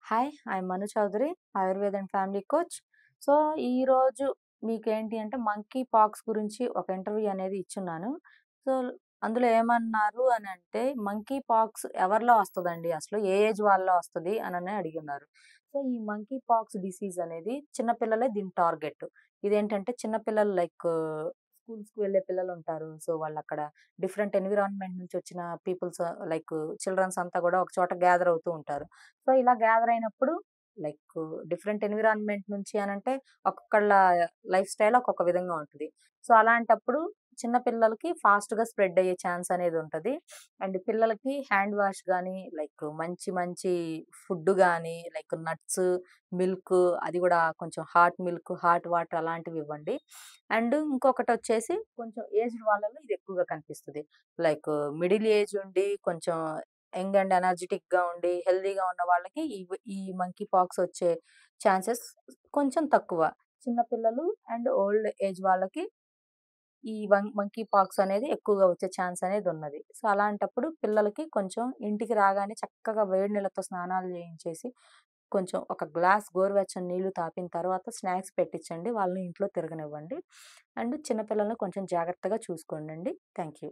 Hi! I'm Manu Chaudhary, Ayurveda and family coach. So, ఈరోజు మీకేంటి అంటే మంకీ పాక్స్ గురించి ఒక ఇంటర్వ్యూ అనేది ఇచ్చున్నాను. సో, అందులో ఏమన్నారు అనంటే, మంకీ పాక్స్ ఎవరిలో వస్తదండి అసలు? ఏ ఏజ్ వాళ్ళలో వస్తది అనని అడిగున్నారు. సో, ఈ మంకీ పాక్స్ డిసీజ్ అనేది చిన్న పిల్లలే దీని టార్గెట్. ఇదేంటంటే చిన్న పిల్లలు స్కూల్స్‌కి వెళ్ళే పిల్లలుంటారు. సో, వాళ్ళక్కడ డిఫరెంట్ ఎన్విరాన్మెంట్ నుంచి వచ్చిన పీపుల్స్ చిల్డ్రన్స్ అంతా గూడా ఒక చోట గ్యాదర్ అవుతూ ఉంటారు. సో, ఇలా గ్యాదర్ అయినప్పుడు లైక్ డిఫరెంట్ ఎన్విరాన్మెంట్ నుంచి అనంటే ఒక్కొక్కళ్ళ లైఫ్ స్టైల్ ఒక్కొక్క విధంగా ఉంటది. సో, అలాంటప్పుడు చిన్న పిల్లలకి ఫాస్ట్‌గా స్ప్రెడ్ అయ్యే ఛాన్స్ అనేది ఉంటది. అండ్ పిల్లలకి హ్యాండ్ వాష్ గాని, మంచి మంచి ఫుడ్ గాని, నట్స్, మిల్క్ అది గూడా కొంచెం హాట్ మిల్క్, హాట్ వాటర్ అలాంటివి ఇవ్వండి. అండ్ ఇంకొకటొచ్చేసి కొంచెం ఏజ్డ్ వాళ్ళలో ఇది ఎక్కువగా కనిపిస్తది. లైక్ మిడిల్ ఏజ్ ఉండి కొంచెం యంగ్ అండ్ ఎనర్జిటిక్‌గా ఉండి, హెల్తీగా ఉన్న వాళ్ళకి ఈ మంకీ పాక్స్ వచ్చే ఛాన్సెస్ కొంచెం తక్కువ. చిన్న పిల్లలు అండ్ ఓల్డ్ ఏజ్ వాళ్ళకి ఈ మంకీ పాక్స్ అనేది ఎక్కువగా వచ్చే ఛాన్స్ అనేదున్నది. సో, అలాంటప్పుడు పిల్లలకి కొంచెం ఇంటికి రాగానే చక్కగా వేడి నీళ్ళతో స్నానాలు చేయించేసి, కొంచెం ఒక గ్లాస్ గోరువెచ్చని నీళ్లు తాపిన తర్వాత స్నాక్స్ పెట్టించండి. వాళ్ళని ఇంట్లో తిరగనివ్వండి. అండ్ చిన్న పిల్లల్ని కొంచెం జాగ్రత్తగా చూసుకోండండి. Thank you.